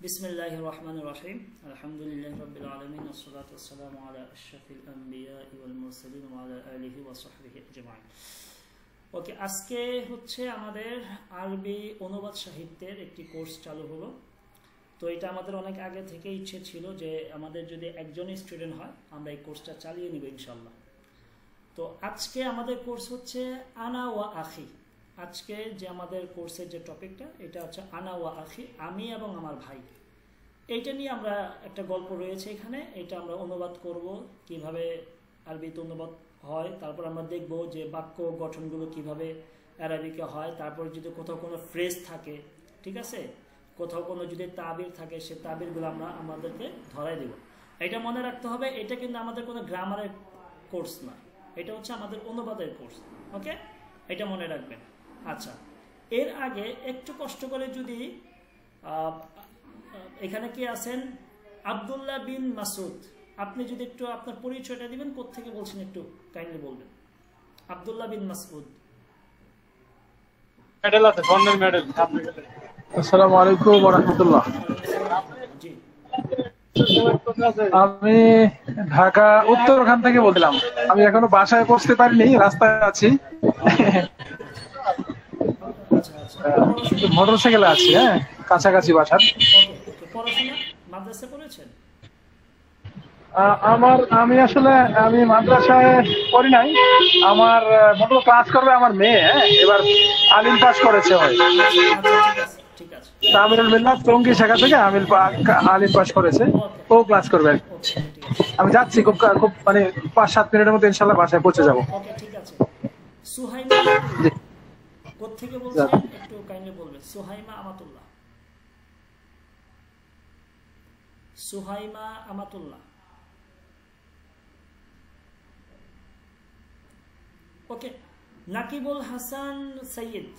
বিসমিল্লাহির রহমানির রহিম আলহামদুলিল্লাহি রাব্বিল আলামিন ওয়াসসালাতু ওয়াসসালামু আলা আশরাফিল আমবিয়া ওয়াল মুরসালিন ওয়া আলা আলিহি ওয়া সাহবিহি আজমাইন। ওকে, আজকে হচ্ছে আমাদের আরবি অনুবাদ সাহিত্যের একটি কোর্স চালু হলো। তো এটা আমাদের অনেক আগে থেকে ইচ্ছে ছিল যে আমাদের যদি একজনই স্টুডেন্ট হয় আমরা এই কোর্সটা চালিয়ে নিব ইনশাআল্লাহ। তো আজকে আমাদের কোর্স হচ্ছে আনা ওয়া আখি। আজকে যে আমাদের কোর্সের যে টপিকটা এটা হচ্ছে আনা ওয়া আখি, আমি এবং আমার ভাই। এইটা নিয়ে আমরা একটা গল্প রয়েছে এখানে, এটা আমরা অনুবাদ করব কিভাবে আরবিতে অনুবাদ হয়। তারপর আমরা দেখব যে বাক্য গঠনগুলো কিভাবে আরবিকে হয়। তারপর যদি কোথাও কোনো ফ্রেজ থাকে, ঠিক আছে, কোথাও কোনো যদি তাবির থাকে সে তাবিরগুলো আমরা আমাদেরকে ধরাই দেব। এটা মনে রাখতে হবে, এটা কিন্তু আমাদের কোনো গ্রামারের কোর্স না, এটা হচ্ছে আমাদের অনুবাদের কোর্স। ওকে, এটা মনে রাখবেন। আচ্ছা, এর আগে একটু কষ্ট করে যদি এখানে কি আছেন আব্দুল্লাহ বিন মাসুদ, আপনি যদি একটু আপনার পরিচয়টা দিবেন, কোত্থেকে বলছেন একটু কাইন্ডলি বলবেন। আব্দুল্লাহ বিন মাসুদ। আসসালামু আলাইকুম ওয়া রাহমাতুল্লাহ। জি, আমি ঢাকা উত্তরখান থেকে বলছিলাম। আমি এখনো বাসায় পৌঁছতে পারিনি, রাস্তায় আছি। আচ্ছা আচ্ছা। কিন্তু মোটরসাইকেলে আছি, হ্যাঁ, কাছাকাছি বাসার। ওকে, পড়াশোনা মাদ্রাসা পড়েছেন? আমি মাদ্রাসায় পড়ি নাই। আমার মোটর ক্লাস করবে আমার মেয়ে, হ্যাঁ, এবার আলিম পাস করেছে হয়। আচ্ছা, ঠিক আছে ঠিক আছে। তামিরুল মিল্লাত টঙ্গী শাখা থেকে আলিম পাস করেছে, ও ক্লাস করবে। ওকে ঠিক আছে। আমি যাচ্ছি খুব খুব মানে 5-7 মিনিটের মধ্যে ইনশাল্লাহ বাসায় পৌঁছে যাবো। ওকে ঠিক আছে। সুহাইমা জি। কোত্থেকে বলছেন একটু কাইন্ডলি বলবেন। সুহাইমা আমাতুল্লাহ। সুহাইমা আমাতুল্লাহ। ওকে, নাকিবুল হাসান সৈয়দ।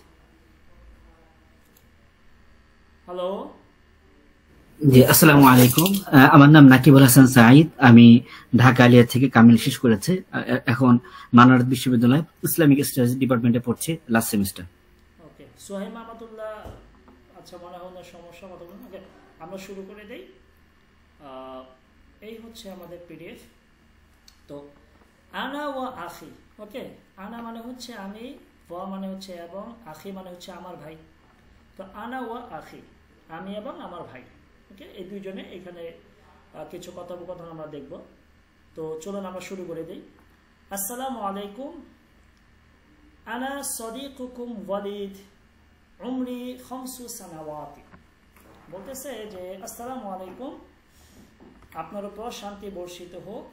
হ্যালো, জি, আসসালামু আলাইকুম। আমার নাম নাকিবুল হাসান সাঈদ। আমি ঢাকা আলিয়া থেকে কামিল শেষ করেছে, এখন মানারত বিশ্ববিদ্যালয় ইসলামিক স্টাডিজ ডিপার্টমেন্টে পড়ছি, লাস্ট সেমিস্টার। ওকে, সুহাইমা আমাতুল্লাহ। আচ্ছা, মনে হয় না সমস্যা কথা বলুন। ওকে, আমরা শুরু করে দেই। এই হচ্ছে আমাদের পিডিএফ। তো আনা ওয়া আখি। ওকে, আনা মানে হচ্ছে আমি, ওয়া মানে হচ্ছে এবং, আখি মানে হচ্ছে আমার ভাই। তো আনা ওয়া আখি, আমি এবং আমার ভাই। ওকে, এই দুইজনে এখানে কিছু কথোপকথন আমরা দেখব। তো চলুন আমরা শুরু করে দিই। আসসালামু আলাইকুম, আনা সদিকুকুম ওয়ালিদ, উমরি 5 সানাওয়াতি। বলতেছে যে আসসালামু আলাইকুম, আপনার উপর শান্তি বর্ষিত হোক,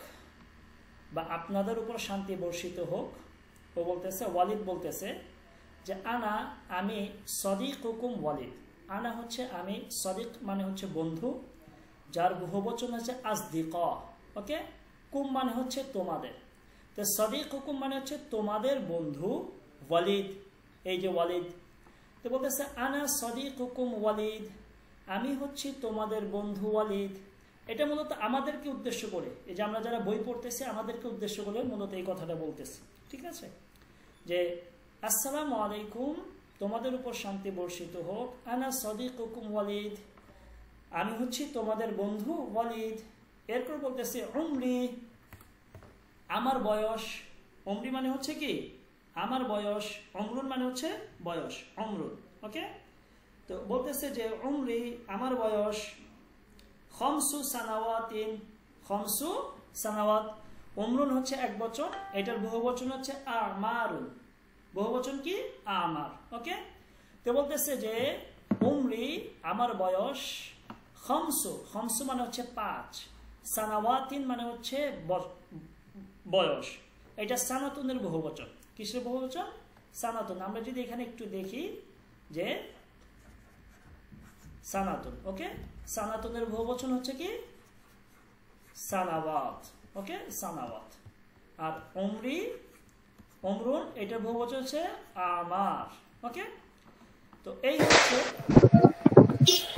বা আপনাদের উপর শান্তি বর্ষিত হোক। ও বলতেছে, ওয়ালিদ বলতেছে যে আনা, আমি, সদিকুকুম ওয়ালিদ। আনা হচ্ছে আমি, সদিক মানে হচ্ছে বন্ধু, যার বহুবচন হচ্ছে আসদিকা। ওকে, কুম মানে হচ্ছে তোমাদের। তো সদিকুকুম মানে হচ্ছে তোমাদের বন্ধু, ওয়ালিদ, এই যে ওয়ালিদ। তো বলতেছে আনা সদিকুকুম ওয়ালিদ, আমি হচ্ছি তোমাদের বন্ধু ওয়ালিদ। এটা মূলত আমাদেরকে উদ্দেশ্য করে, এই যে আমরা যারা বই পড়তেছি আমাদেরকে উদ্দেশ্য করে মূলত এই কথাটা বলতেছি। ঠিক আছে, যে আসসালামু আলাইকুম, তোমাদের উপর শান্তি বর্ষিত হোক, আনা সদিকুকুম ওয়ালিদ, আমি হচ্ছি তোমাদের বন্ধু ওয়ালিদ। এরপর বলতেছে উমরি, আমার বয়স। উমরি মানে হচ্ছে কি আমার বয়স, অমরুন মানে হচ্ছে বয়স, অমরুন। ওকে, তো বলতেছে যে উমরি আমার বয়স, 5 সানাওয়াতিন, 5 সানাওয়াত। উমরুন হচ্ছে এক বচন, এটার বহুবচন হচ্ছে আমারুন। বহুবচন কি আমার। ওকে, তো বলতেছে যে উমরি আমার বয়স, 5 মানে হচ্ছে 5, সানাওয়াতিন মানে হচ্ছে বয়স। এটা সানাতুনের বহুবচন। কিসের বহুবচন? সানাতুন। আমরা যদি এখানে একটু দেখি যে সানাতুন। ওকে, সানাতুনের বহুবচন হচ্ছে কি সানাওয়াত। ওকে, সানাওয়াত। আর উমরি, উমরুন, এটার বহুবচন হচ্ছে আমার। ওকে, তো এই হচ্ছে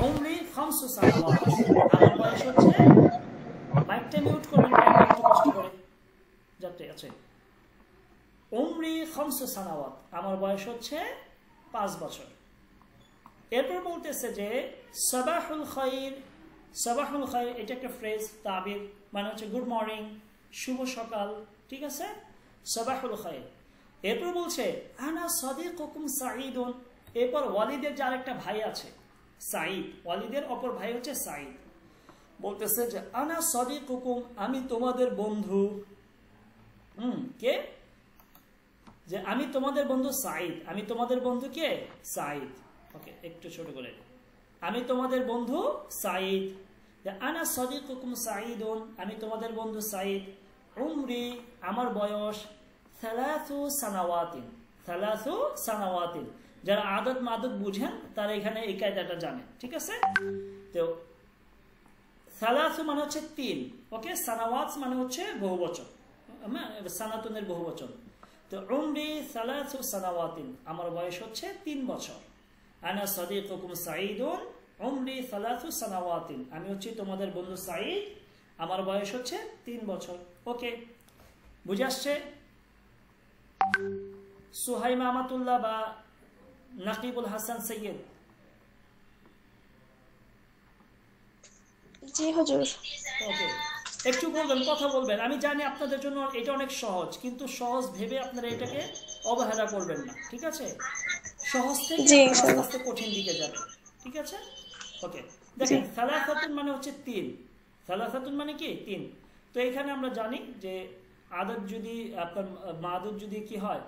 উমরি 5 সানাওয়াত। আমার বয়স হচ্ছে, মাইকটা মিউট করবেন একটু কষ্ট করে, যাতে আছে। উমরি 5 সানাওয়াত, আমার বয়স হচ্ছে 5 বছর। এরপর বলতেছে যে সাবাহুল খাইর, সাবাহুল খাইর এটা একটা ফ্রেজ, তাবির, মানে হচ্ছে গুড মর্নিং, শুভ সকাল, ঠিক আছে, সাবাহুল খাইর। এরপর বলছে আনা সাদিকুকুম সাঈদুন, এরপর ওয়ালিদের যে আরেকটা ভাই আছে সাঈদ, ওয়ালিদের অপর ভাই হচ্ছে সাঈদ, বলতেছে যে আনা সাদিকুকুম, আমি তোমাদের বন্ধু। কে? যে আমি তোমাদের বন্ধু সাঈদ, আমি তোমাদের বন্ধু কে? সাঈদ। ওকে, একটু ছোট করে, আমি তোমাদের বন্ধু সাঈদ। আনা সাদিকুকুম সাঈদুন, আমি তোমাদের বন্ধু সাঈদ। উমরি, আমার বয়স, সালাসু সানাওয়াতিন, সালাসু সানাওয়াতিন। যারা আদত মাদত বুঝেন তারা এখানে এই কায়দাটা জানে, ঠিক আছে। তো সালাসু মানে হচ্ছে 3, ওকে, সানাওয়াত মানে হচ্ছে বহুবচন, সানাতুনের বহুবচন। তো উমরি সালাসু সানাওয়াতিন, আমার বয়স হচ্ছে 3 বছর। আনা সাদিকুকুম সাঈদুন উমরি সালাসু সানাওয়াতিন, আমি হচ্ছে তোমাদের বন্ধু সাঈদ, আমার বয়স হচ্ছে 3 বছর। ওকে, বুঝে আসছে? সুহাইমা আমাতুল্লাহ বা নাকিবুল হাসান সৈয়দ? জি হুজুর। ওকে, একটু বলবেন, কথা বলবেন। আমি জানি আপনাদের জন্য এটা অনেক সহজ, কিন্তু সহজ ভেবে আপনারা এটাকে অবহেলা করবেন না, ঠিক আছে? সহজ থেকে আস্তে আস্তে কঠিন দিকে যাবে, ঠিক আছে? ওকে, দেখেন সালাসাতুন মানে হচ্ছে 3, সালাসাতুন মানে কি 3। তো এখানে আমরা জানি যে আদত যদি আপনার মাদুদ যদি কি হয়,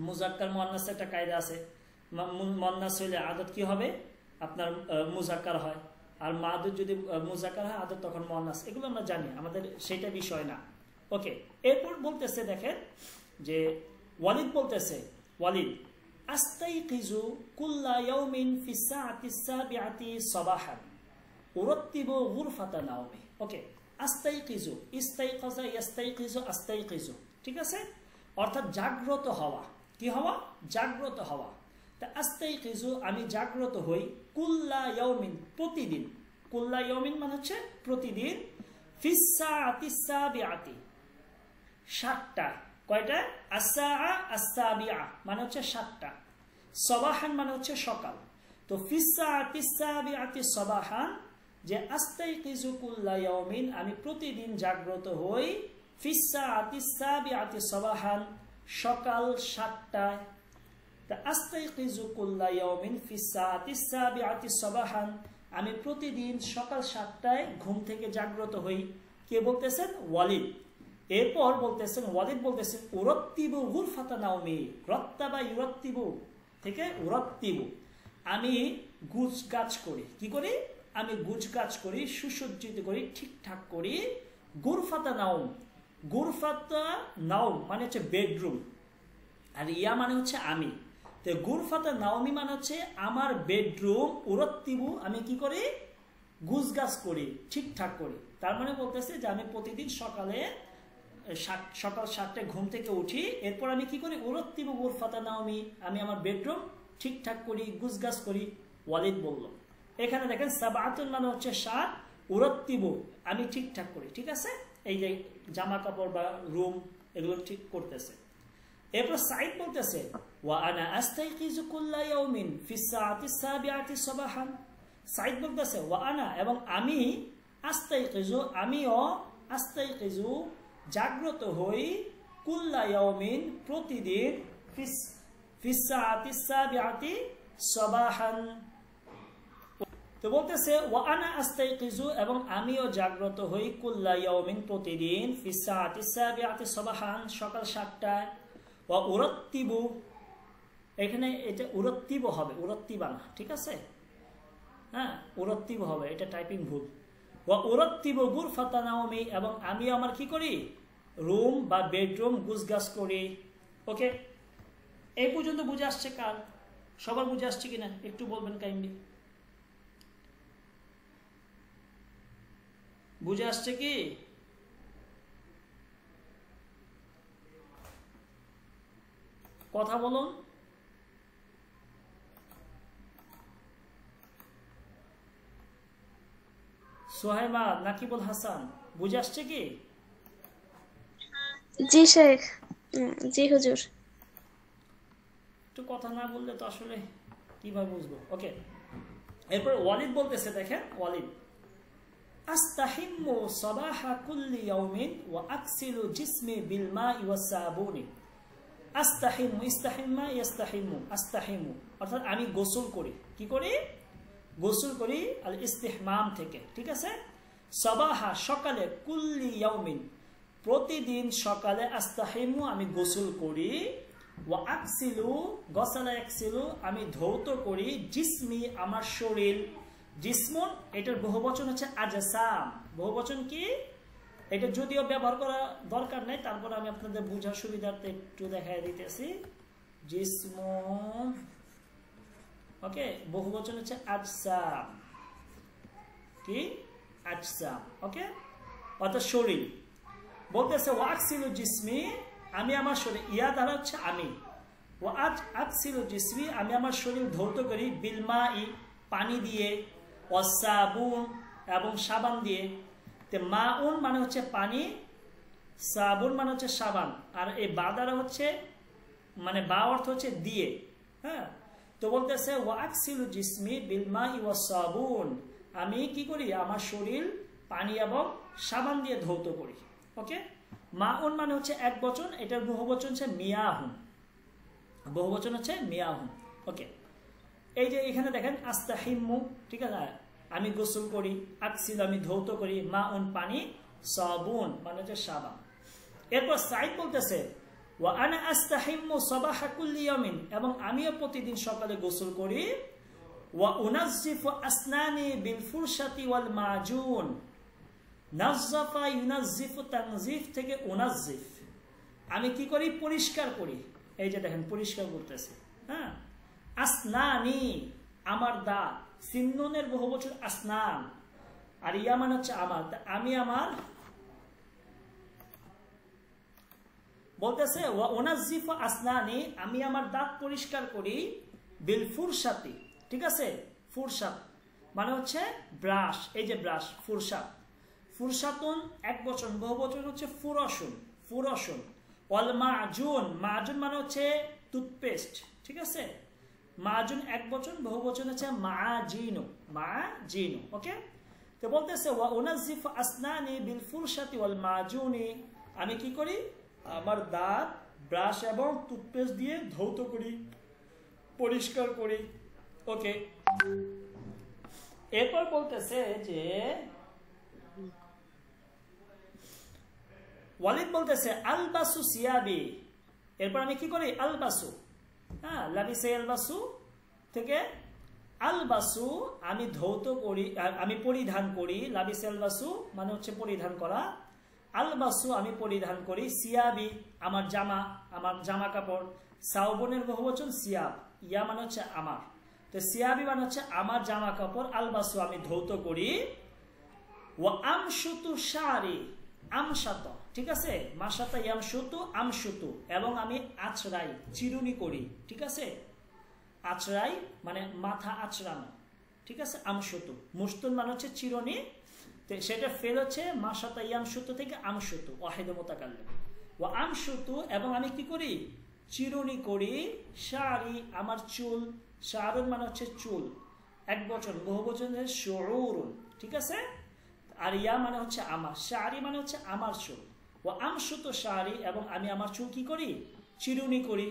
মুজাক্কার মুয়ান্নাস একটা কায়দা আছে, মুয়ান্নাস হলে আদত কি হবে, আপনার মুজাক্কার হয়, আর মাদুদ যদি মুজাক্কার হয় আদত তখন মুয়ান্নাস। এগুলো আমরা জানি, আমাদের সেটা বিষয় না। ওকে, এরপর বলতেছে দেখেন যে ওয়ালিদ বলতেছে, ওয়ালিদ আস্তাইকিজু কুল্লা ইয়াউমিন ফিস সাআতিস সাবিআতি সাবাহান উরাত্তিবু গুরফাতা নাওমি। ওকে, আস্তাইকিজু, ইস্তাইকাজা ইয়াস্তাইকিজু আস্তাইকিজু, ঠিক আছে, অর্থাৎ জাগ্রত হওয়া। কি হওয়া? জাগ্রত হওয়া। তা আস্তাইকিজু, আমি জাগ্রত হই, কুল্লা ইয়াউমিন, প্রতিদিন, কুল্লা ইয়াউমিন মানে হচ্ছে প্রতিদিন, ফিস সাআতিস সাবিআতি, 7টা, কয়টা? আসসাআ আসসাবিআ মানে হচ্ছে 7টা, সাবাহান মানে হচ্ছে সকাল। তো ফিস সাআতিস সাবিআতি সাবাহান, যে আস্তাইকিজু কুল্লা ইয়াউমিন, আমি প্রতিদিন জাগ্রত হই, ফিস সাআতিস সাবিআতি সাবাহান, সকাল 7টায়। তা আস্তাইকিজু কুল্লা ইয়াউমিন ফিস সাআতিস সাবিআতি সাবাহান, আমি প্রতিদিন সকাল 7টায় ঘুম থেকে জাগ্রত হই। কে বলতেছেন? ওয়ালিদ। এরপর বলতেছেন, ওয়ালিদ বলতেছেন উরাত্তিবু গুরফাতা নাওমি, রত্তাবা ইউরাত্তিবু থেকে উরাত্তিবু, আমি গুছগাছ করি। কি করি? আমি গুছগাছ করি, সুসজ্জিত করি, ঠিকঠাক করি। গুরফাতা নাওম, গুরফাতা নাওম মানে হচ্ছে বেডরুম, আর ইয়া মানে হচ্ছে আমি। তো গুরফাতা নাওমি মানে হচ্ছে আমার বেডরুম, উরাত্তিবু আমি কি করি? গুছগাছ করি, ঠিকঠাক করি। তার মানে বলতেছে যে আমি প্রতিদিন সকাল 7টায় ঘুম থেকে উঠি, এরপর আমি কি করি? উরাত্তিবু গুরফাতা নাওমি, আমি আমার বেডরুম ঠিকঠাক করি, গুছগাছ করি। ওয়ালিদ বলল। এখানে দেখেন সাবাতুন মানে হচ্ছে 7, উরাত্তিবু আমি ঠিকঠাক করি, ঠিক আছে, এই যে জামা কাপড় বা রুম এগুলো ঠিক করতেছে। এরপর সাঈদ বলতেছে ওয়া আনা আস্তাইকিজু কুল্লা ইয়াউমিন ফিস সাআতিস সাবিআতি সাবাহান, সাঈদ বলতেছে ওয়া আনা, এবং আমি, আস্তাইকিজু আমিও, আস্তাইকিজু জাগ্রত হই, কুল্লা ইয়াউমিন প্রতিদিন, ফিস সাআতিস সাবিআতি সাবাহান। তো বলতেছে ওয়া আনা আস্তাইকিজু, এবং আমিও জাগ্রত হই, কুল্লা ইয়াউমিন প্রতিদিন, ফিস সাআতিস সাবিআতি সাবাহান সকাল 7টায়। ওয়া উরাত্তিবু, এখানে এটা উরাত্তিবু হবে, উরাত্তিবা না, ঠিক আছে, হ্যাঁ, উরাত্তিবু হবে, এটা টাইপিং ভুল। ওয়া উরাত্তিবু গুরফাতা নাওমি, এবং আমি আমার কি করি? রুম বা বেডরুম গুছগাছ করি। ওকে, এই পর্যন্ত বুঝে আসছে কার? সবার বুঝে আসছে কিনা একটু বলবেন কাইন্ডলি। বুঝে আসছে কি? কথা বলুন। সোহাইমা, নাকিবুল হাসান, বুঝে আসছে কি? জি শেখ। জি হুজুর। একটু কথা না বললে তো আসলে কিভাবে বুঝবো? ওকে, এরপর ওয়ালিদ বলতেছে, দেখেন ওয়ালিদ, আস্তাহিম্মু সাবাহা কুল্লি ইয়াউমিন ওয়া আকসিলু জিসমি বিল মাই ওয়াস সাবুনি। আস্তাহিম্মু, ইস্তাহিম্মা ইয়াস্তাহিম্মু, আস্তাহিম্মু অর্থাৎ আমি গোসল করি। কি করি? গোসল করি আল ইস্তিহমাম থেকে, ঠিক আছে? সাবাহা সকালে, কুল্লি ইয়াউমিন প্রতিদিন সকালে, আস্তাহিম্মু আমি গোসল করি, ওয়া আকসিলু গসালা আকসিলু আমি ধৌত করি, জিসমি আমার শরীর, জিসমুন এটার বহুবচন হচ্ছে আজসাম। বহুবচন কি? এটা যদিও ব্যবহার করা দরকার নাই, তারপর আমি আপনাদের বোঝার সুবিধার্থে একটু দেখাই দিতেছি। জিসমুন, ওকে, বহুবচন হচ্ছে আজসাম। কি? আজসাম, ওকে, অর্থাৎ শরীর। বলতেছে ওয়া আকসিলু জিসমি আমি আমার শরীর, ইয়া দ্বারা হচ্ছে আমি, ওয়া আকসিলু জিসমি আমি আমার শরীর ধৌত করি, বিলমাই পানি দিয়ে, ওয়াসাবুন এবং সাবান দিয়ে। তে মাউন মানে হচ্ছে পানি, সাবুন মানে হচ্ছে সাবান, আর এই বা দ্বারা হচ্ছে মানে বা অর্থ হচ্ছে দিয়ে। হ্যাঁ, তো বলতেছে ওয়া আকসিলু জিসমি বিলমাই ওয়াসাবুন আমি কি করি? আমার শরীর পানি এবং সাবান দিয়ে ধৌত করি। ওকে, মাউন মানে হচ্ছে এক বচন, এটার বহুবচন হচ্ছে মিয়াহুন, বহুবচন হচ্ছে মিয়াহুন। ওকে, এই যে এখানে দেখেন আস্তাহিম্মু, ঠিক আছে, আমি গোসল করি, আকসিল আমি ধৌত করি, মাউন পানি, সাবুন মানে হচ্ছে সাবান। এরপর সাইদ বলতেছে ওয়া আনা আস্তাহিম্মু সাবাহা কুল্লি ইয়াউমিন এবং আমিও প্রতিদিন সকালে গোসল করি, ওয়া উনাজ্জিফু আসনানি বিল ফুরশাতি ওয়াল মাজুন। নাজ্জাফা ইউনাজ্জিফু, তানজিফ থেকে উনাজ্জিফ, আমি কি করি? পরিষ্কার করি। এই যে দেখেন পরিষ্কার করতেছে। হ্যাঁ, আসনানি আমার দাঁত, সিন্নুনের বহুবচন আসনান, আর ইয়া মানে হচ্ছে আমার, আমি আমার, বলতেছে ওয়া উনাজ্জিফু আসনানি আমি আমার দাঁত পরিষ্কার করি, বিল ফুরশাতি, ঠিক আছে? ফুরশাত মানে হচ্ছে ব্রাশ, এই যে ব্রাশ, ফুরশাত। ফুরশাতুন এক বচন, বহুবচন হচ্ছে ফুরশুন, ফুরশুন। ওয়াল মাজুন, মাজুন মানে হচ্ছে টুথপেস্ট, ঠিক আছে? মাজুন এক বচন, বহুবচন হচ্ছে মাজিনু, মাজিনু। ওকে, তো বলতেছে ওয়া উনাজ্জিফু আসনানি বিল ফুরশাতি ওয়াল মাজুনি আমি কি করি? আমার দাঁত ব্রাশ এবং টুথপেস্ট দিয়ে ধৌত করি, পরিষ্কার করি। ওকে, এরপর বলতেছে যে ওয়ালিদ বলতেছে আলবাসু সিয়াবি, এরপর আমি কি করি? আলবাসু, হ্যাঁ, লাবিসে আলবাসু থেকে আলবাসু আমি ধৌত করি, আমি পরিধান করি। লাবিসে আলবাসু মানে হচ্ছে পরিধান করা, আলবাসু আমি পরিধান করি, সিয়াবি আমার জামা, আমার জামা কাপড়। সাউবনের বহুবচন সিয়াব, ইয়া মানে হচ্ছে আমার, তো সিয়াবি মানে হচ্ছে আমার জামা কাপড়, আলবাসু আমি ধৌত করি। ওয়া আমশুতু শারি, আমশাত, ঠিক আছে? মাশাতা ইয়ামশুতু, আমশুতু এবং আমি আছড়াই, চিরুনি করি, ঠিক আছে? আছড়াই মানে মাথা আছড়ানো, ঠিক আছে? আমশুতু, মুস্তুন মানে হচ্ছে চিরুনি, তো সেটা ফেল হচ্ছে মাশাতা ইয়ামশুতু থেকে আমশুতু, ওয়াহিদ মুতাকাল্লিম। ওয়া আমশুতু এবং আমি কি করি? চিরুনি করি, শারি আমার চুল, শারুন মানে হচ্ছে চুল, এক বচন, বহুবচন শুউরুন, ঠিক আছে? আর ইয়া মানে হচ্ছে আমার, শারি মানে হচ্ছে আমার চুল। ও আমশুতু শারি এবং আমি আমার চুল কি করি? চিরুনি করি।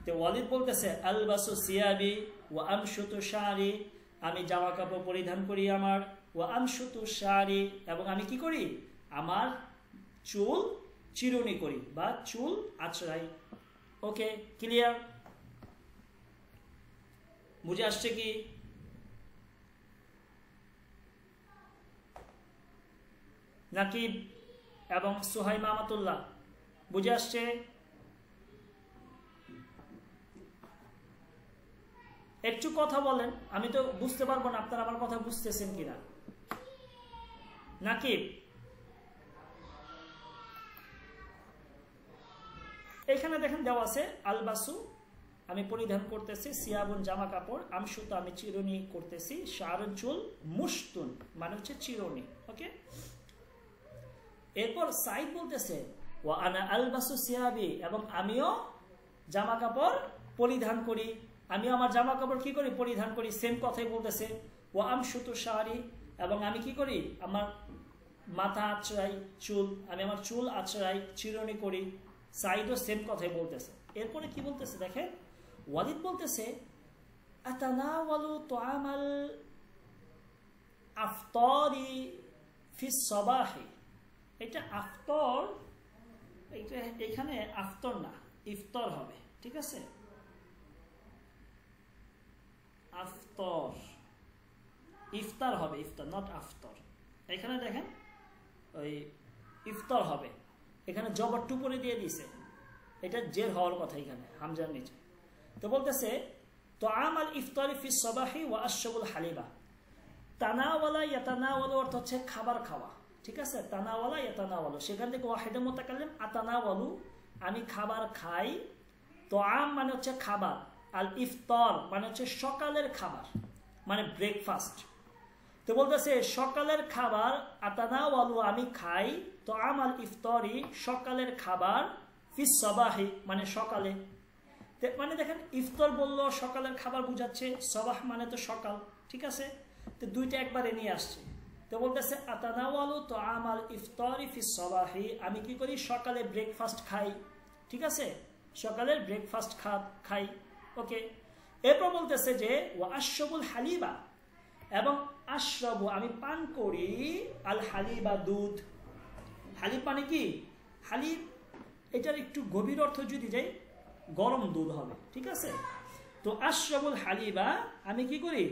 তো ওয়ালিদ বলতেছে আলবাসু সিয়াবি ওয়া আমশুতু শারি আমি জামা কাপড় পরিধান করি আমার, ওয়া আমশুতু শারি এবং আমি কি করি? আমার চুল চিরুনি করি বা চুল আছড়াই। ওকে, ক্লিয়ার? বুঝে আসছে কি? নাকিব এবং সুহাইমা আমাতুল্লাহ বুঝে আসছে? একটু কথা বলেন, আমি তো বুঝতে পারবো না আপনারা আমার কথা বুঝতেছেন কিনা। নাকিব, এখানে দেখেন দেওয়া আছে আলবাসু আমি পরিধান করতেছি, সিয়াবুন জামা কাপড়, আমশুতু আমি চিরুনি করতেছি, শারুন চুল, মুশতুন মানে হচ্ছে চিরুনি। ওকে, এরপর সাইদ বলতেছে ওয়া আনা আলবাসু সিয়াবি এবং আমিও জামা কাপড় পরিধান করি। আমি আমার জামা কাপড় কি করি পরিধান করি, সেম কথাই বলতেছে। ওয়া আমশুতু শারি, এবং আমি কি করি আমার মাথা আঁচড়াই, চুল, আমি আমার চুল আঁচড়াই, চিরুনি করি। সাইদও সেম কথাই বলতেছে। এরপরে কি বলতেছে দেখেন, ওয়ালিদ বলতেছে আতানাওয়ালু তুআমাল আফতারি ফিস সাবাহি। এটা আফতর, এটা এখানে আফতর না, ইফতার হবে, ঠিক আছে? আফতর, ইফতার হবে, ইফতার, নট আফতর। এখানে দেখেন ওই ইফতার হবে, এখানে জবর টু করে দিয়ে দিছে, এটা জের হওয়ার কথা এখানে হামজার নিচে। তো বলতেছে তুআমাল ইফতারি ফিস সাবাহি ওয়া আশরাবুল হালিবা। তানাওয়ালা ইয়াতানাওয়ালু অর্থ হচ্ছে খাবার খাওয়া, ঠিক আছে? তানাওয়ালা ইয়াতানাওয়ালু, সেখান থেকে ওয়াহিদে মুতাকাল্লিম আতানাওয়ালু, আমি খাবার খাই। তুআম মানে হচ্ছে খাবার, আল ইফতার মানে হচ্ছে সকালের খাবার, মানে ব্রেকফাস্ট। তো বলতেছে সকালের খাবার, আতানাওয়ালু আমি খাই, তুআম আল ইফতারি সকালের খাবার, ফিস সাবাহি মানে সকালে। মানে দেখেন ইফতার বললো সকালের খাবার বুঝাচ্ছে, সাবাহ মানে তো সকাল, ঠিক আছে? তো দুইটা একবারে নিয়ে আসছে। তো বলতেছে আতানাওয়ালু তুআম আল ইফতারি ফিস সাবাহি, আমি কি করি সকালে ব্রেকফাস্ট খাই, ঠিক আছে? সকালের ব্রেকফাস্ট খাই, ওকে। এরপর বলতেছে যে ওয়া আশরাবুল হালিবা, এবং আশরাবু আমি পান করি, আল হালিবা দুধ। হালিব মানে কি? হালিব এটার একটু গভীর অর্থ যদি যাই গরম দুধ হবে, ঠিক আছে? তো আশরাবুল হালিবা আমি কি করি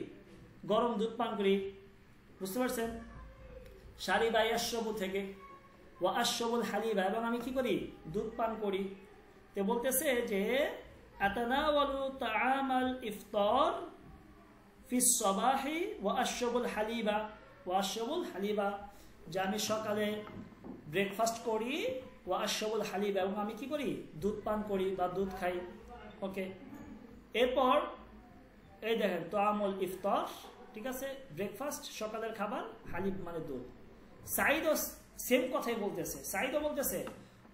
গরম দুধ পান করি, বুঝতে পারছেন? শারিবা ইয়াশরাবু থেকে ওয়া আশরাবুল হালিবা, এবং আমি কি করি দুধ পান করি। তো বলতেছে যে আতানাওয়ালু তুআমাল ইফতার ফিস সাবাহি ওয়া আশরাবুল হালিবা, ওয়া আশরাবুল হালিবা, যে আমি সকালে ব্রেকফাস্ট করি, ওয়া আশরাবুল হালিবা, এবং আমি কি করি দুধ পান করি বা দুধ খাই, ওকে। এরপর এই দেখেন তুআমুল ইফতার, ঠিক আছে? ব্রেকফাস্ট সকালের খাবার, হালিব মানে দুধ। সাইদও সেম কথাই বলতেছে, সাইদও বলতেছে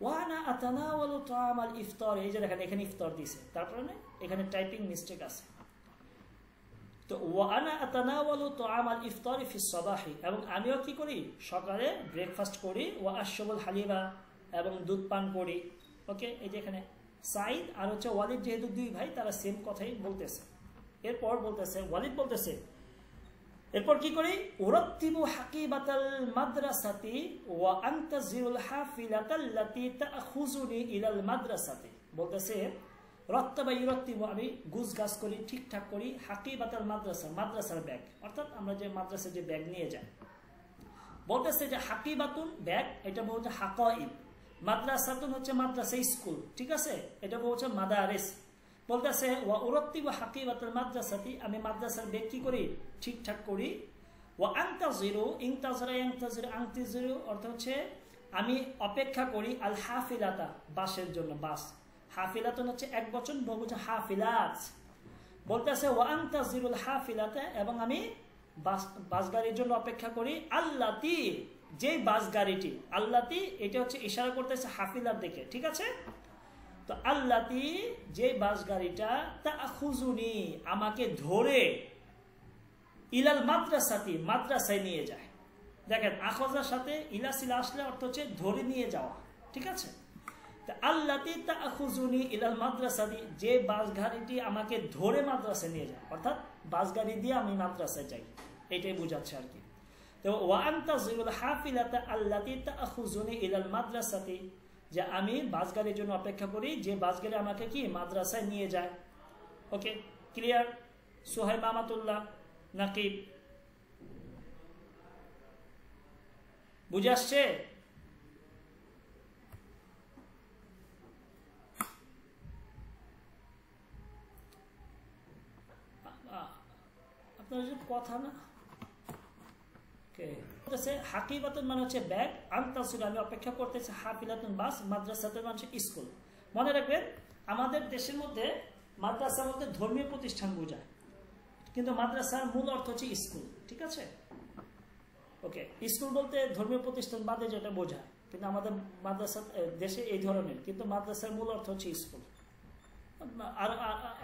ওয়ানা আতানাওয়ালু তুআমাল ইফতার, এই যে দেখেন এখানে ইফতার দিছে, তারপরে এখানে টাইপিং মিস্টেক আছে। তো ওয়ানা আতানাওয়ালু তুআমাল ইফতারি ফিস সাবাহি, এবং আমিও কি করি সকালে ব্রেকফাস্ট করি, ওয়া আশরাবুল হালিবা, এবং দুধ পান করি, ওকে। এই যে এখানে সাইদ আর হচ্ছে ওয়ালিদ যেহেতু দুই ভাই, তারা সেম কথাই বলতেছে। এরপর বলতেছে ওয়ালিদ বলতেছে এরপর কি করি উরাত্তিবু হাকিবাতাল মাদ্রাসাতি ওয়া আনতাজিরুল হাফিলাতাল্লাতী তাখুজুনি ইলাল মাদ্রাসাতি। বলতেছে রত্তাবা ইউরাত্তিবু আমি গুছগাছ করি, ঠিকঠাক করি, হাকিবাতাল মাদ্রাসা মাদ্রাসার ব্যাগ, অর্থাৎ আমরা যে মাদ্রাসার যে ব্যাগ নিয়ে যাই। বলতেছে যে হাকিবাতুন ব্যাগ, এটা বলছে হাকাইব, মাদ্রাসাতুন হচ্ছে মাদ্রাসা স্কুল, ঠিক আছে? এটা বলছে মাদারিস। বলতেছে ওয়া উরাত্তিবু হাকিবাতাল মাদ্রাসাতি, আমি মাদ্রাসার ব্যাগ কি করি ঠিকঠাক করি। ওয়া আনতাজিরু ইনতাজরা ইয়ানতাজিরু আনতাজিরু অর্থ হচ্ছে আমি অপেক্ষা করি, আল হাফিলাতা বাসের জন্য, বাস। হাফিলাতুন হচ্ছে এক বচন, বহুবচন হাফিলাত। বলতেছে ওয়া আনতাজিরুল হাফিলাতা, এবং আমি বাস গাড়ির জন্য অপেক্ষা করি, আল্লাতি যে বাস গাড়িটি, আল্লাতি এটা হচ্ছে ইশারা করতেছে হাফিলার দিকে, ঠিক আছে? তো আল্লাতি যে বাস গাড়িটা তাখুজুনি আমাকে ধরে, ইলাল মাদ্রাসাতি মাদ্রাসায় নিয়ে যায়। দেখেন আখজার সাথে ইলাসিলা আসলে অর্থ হচ্ছে ধরে নিয়ে যাওয়া, ঠিক আছে? তো আল্লাতি তাখুজুনি ইলাল মাদ্রাসাতি যে বাস গাড়িটি আমাকে ধরে মাদ্রাসায় নিয়ে যায়, অর্থাৎ বাস গাড়ি দিয়ে আমি মাদ্রাসায় যাই, এটাই বোঝাচ্ছে আর কি। তো ওয়া আনতাজিরুল হাফিলাতা আল্লাতি তাখুজুনি ইলাল মাদ্রাসাতি, যে আমি বাস গাড়ির জন্য অপেক্ষা করি, যে বাস গাড়ি আমাকে কি মাদ্রাসায় নিয়ে যায়, ওকে। ক্লিয়ার? সুহাইব আমাতুল্লাহ নাকিব বুঝে আসছে? আপনার কথা না, হাকিবাতুন মানে হচ্ছে ব্যাগ, আনতাসির আমি অপেক্ষা করতেছি, হাফিলাতুন বাস, মাদ্রাসাতুন মানে স্কুল। মনে রাখবেন আমাদের দেশের মধ্যে মাদ্রাসার মধ্যে ধর্মীয় প্রতিষ্ঠান বোঝায়, কিন্তু মাদ্রাসার মূল অর্থ হচ্ছে স্কুল, ঠিক আছে? ওকে, স্কুল বলতে ধর্মীয় প্রতিষ্ঠান বাদে যেটা বোঝায়, কিন্তু আমাদের মাদ্রাসা দেশে এই ধরনের, কিন্তু মাদ্রাসার মূল অর্থ হচ্ছে স্কুল,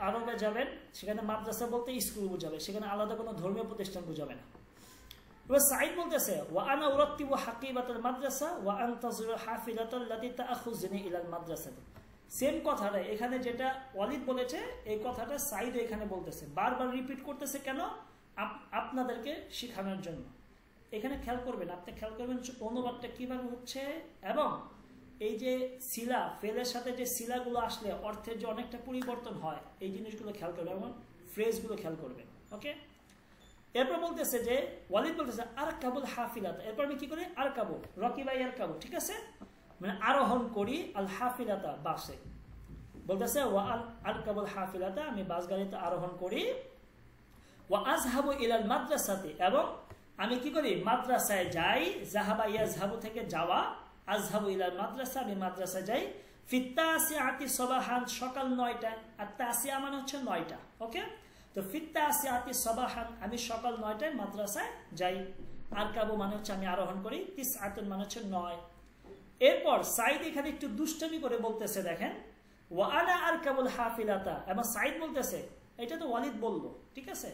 আরবে যাবেন, সেখানে মাদ্রাসা বলতে স্কুল বুঝাবে, সেখানে আলাদা কোনো ধর্মীয় প্রতিষ্ঠান বুঝাবে না। এবার সাঈদ বলতেছে ওয়া আনা উরাত্তিবু হাকিবাতাল মাদ্রাসা ওয়া আনতাজিরু হাফিলাতাল্লাতী তাআখুযুনি ইলাল মাদ্রাসাতি। সেম কথাটা এখানে যেটা ওয়ালিদ বলেছে, এই কথাটা সাঈদ এখানে বলতেছে, বারবার রিপিট করতেছে কেন? আপনাদেরকে শেখানোর জন্য। এখানে খেয়াল করবেন, আপনি খেয়াল করবেন অনুবাদটা কিভাবে হচ্ছে, এবং এই যে শিলা ফেলের সাথে যে শিলাগুলো আসলে অর্থের যে অনেকটা পরিবর্তন হয়, এই জিনিসগুলো খেয়াল করবেন এবং ফ্রেজগুলো খেয়াল করবেন। ওকে, এরপর বলতেছে যে ওয়ালিদ বলতেছে আর কাবুল হাফিলাতা, এরপর আমি কি করি? আর কাবু রকিবাই আর কাবু, ঠিক আছে, মানে আরোহণ করি আল হাফিলাতা বাসে। বলতেছে ওয়া আল কাবুল হাফিলাতা, আমি বাস গাড়িতে আরোহণ করি। ওয়া আযহাবু ইলাল মাদ্রাসাতি, এবং আমি কি করি? মাদ্রাসায় যাই। যাহাবা ইয়াযহাবু থেকে যাওয়া, আযহাবু ইলাল মাদ্রাসা, আমি মাদ্রাসায় যাই। ফিত্তাসিআতি সাবাহান, সকাল 9টায়। আর তাসিয়া মানে হচ্ছে 9টা। ওকে, তো ফিত্তাসিআতি সাবাহান, আমি সকাল 9টায় মাদ্রাসায় যাই। আর কাবু মানে হচ্ছে আমি আরোহণ করি। তিসআতুন মানে হচ্ছে 9। এরপর সাঈদ এখানে একটু দুষ্টামি করে বলতেছে, দেখেন ওয়া আনা আরকাবুল হাফিলাতা, এবং সাঈদ বলতেছে, এটা তো ওয়ালিদ বললো, ঠিক আছে,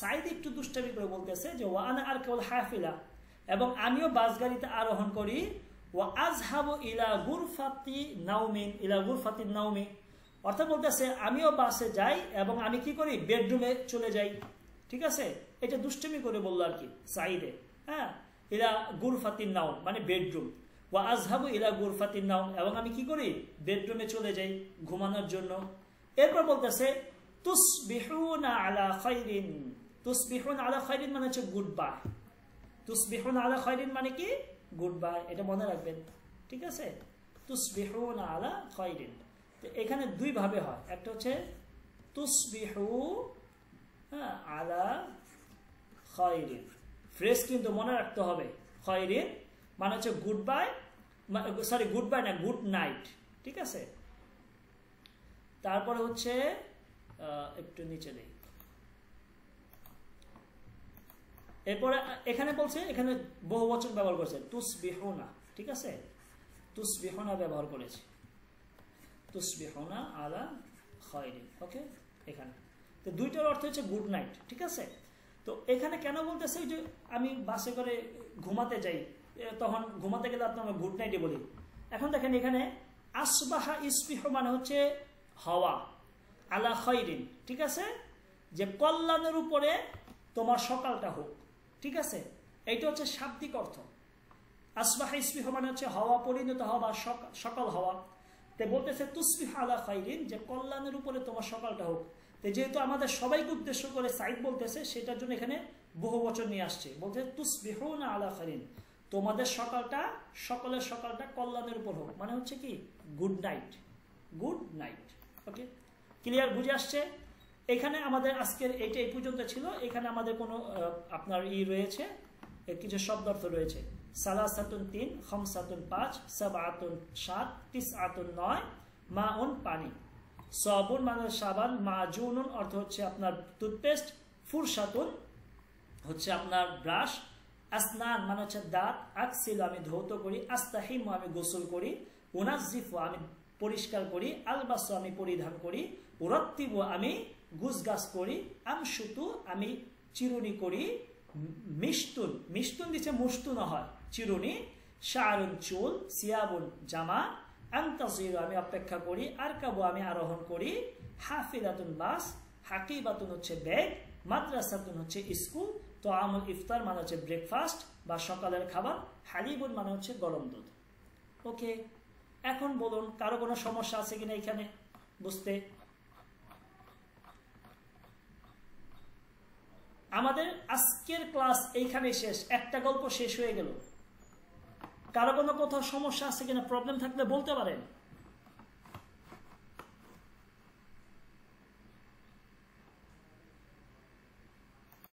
সাঈদ একটু দুষ্টামি করে বলতেছে যে ওয়া আনা আরকাবুল হাফিলা, এবং আমিও বাস গাড়িতে আরোহণ করি। ওয়া আযহাবু ইলা গুরফাতি নাওমিন, ইলা গুরফাতি নাওমি, অর্থাৎ বলতেছে আমিও বাসে যাই এবং আমি কি করি? বেডরুমে চলে যাই, ঠিক আছে। এটা দুষ্টামি করে বললো আর কি সাঈদে। হ্যাঁ, ইলা গুরফাতি নাওম মানে বেডরুম। ওয়া আযহাবু ইলা গুরফাতি নাওম, এবং আমি কি করি? বেডরুমে চলে যাই ঘুমানোর জন্য। এরপর বলতেছে তুসবিহুনা আলা খাইরিন, তুসবিহুনা আলা খাইরিন মানে হচ্ছে গুড বাই। তুসবিহুনা আলা খাইরিন মানে কি? গুড বাই, এটা মনে রাখবেন, ঠিক আছে। তুসবিহুনা আলা খাইরিন, তো এখানে দুই ভাবে হয়, একটা হচ্ছে তুসবিহু আলা খাইরিন, ফ্রেজ কিন্তু মনে রাখতে হবে। খাইরিন মানে হচ্ছে good bye, sorry good bye না, গুড নাইট, ঠিক আছে। তারপরে হচ্ছে একটু নিচে দেই, এরপরে এখানে বলছে, এখানে বহু বচন ব্যবহার করেছে তুসবিহুনা, ঠিক আছে, তুসবিহুনা ব্যবহার করেছে, তুসবিহুনা আলা খাইরিন। ওকে, এখানে তো দুইটার অর্থ হচ্ছে গুড নাইট, ঠিক আছে। তো এখানে কেন বলতেছে যে আমি বাসে করে ঘুমাতে যাই, তখন ঘুমাতে গেলে আপনার গুড নাইটই বলি। এখন দেখেন এখানে আসবাহা ইসবিহ মানে হচ্ছে হাওয়া, আলা খাইরিন, ঠিক আছে, যে কল্যাণের উপরে তোমার সকালটা হোক, ঠিক আছে, এইটা হচ্ছে শাব্দিক অর্থ। আসবাহা ইসবিহ মানে হচ্ছে হাওয়া, পরিণত হওয়া বা সকাল হওয়া। তো বলতেছে তুসবিহ আলা খাইরিন, যে কল্যাণের উপরে তোমার সকালটা হোক। তো যেহেতু আমাদের সবাইকে উদ্দেশ্য করে সাঈদ বলতেছে, সেটার জন্য এখানে বহু বচন নিয়ে আসছে, বলতে তুসবিহুনা আলা খাইরিন, তোমাদের সকালটা, সকলের সকালটা কল্যাণের উপর হোক, মানে হচ্ছে কি? Good night, good night. Okay, clear, বুঝে আসছে? এখানে আমাদের আজকের এইটা এই পর্যন্ত ছিল। এখানে আমাদের কোনো আপনার রয়েছে, কিছু শব্দার্থ রয়েছে। সালাসাতুন 3, খামসাতুন 5, সাবআতুন 7, তিসআতুন 9, মাউন পানি, সাবুন মানে সাবান, মাজুনুন অর্থ হচ্ছে আপনার টুথপেস্ট, ফুরসাতুন হচ্ছে আপনার ব্রাশ, আসনান মানে হচ্ছে দাঁত, আকসিলু আমি ধৌত করি, আস্তাহিমু আমি গোসল করি, উনাজ্জিফু আমি পরিষ্কার করি, আলবাসু আমি পরিধান করি, উরাত্তিবু আমি গুছগাছ করি, আমশুতু আমি চিরুনি করি, মিশতুন, মিশতুন দিচ্ছে মুশতুন হয় চিরুনি, শাআরুন চুল, সিয়াবুন জামা, আনতাজিরু আমি অপেক্ষা করি, আরকাবু আমি আরোহণ করি, হাফিলাতুন বাস, হাকিবাতুন হচ্ছে ব্যাগ, মাদ্রাসাতুন হচ্ছে স্কুল, তো আমল ইফতার মানে হচ্ছে ব্রেকফাস্ট বা সকালের খাবার, হালিবুন মানে হচ্ছে গরম দুধ। ওকে, এখন বলুন কারো কোনো সমস্যা আছে কিনা এখানে বুঝতে? আমাদের আজকের ক্লাস এইখানে শেষ, একটা গল্প শেষ হয়ে গেল। কারো কোনো কোথাও সমস্যা আছে কিনা, প্রবলেম থাকলে বলতে পারেন।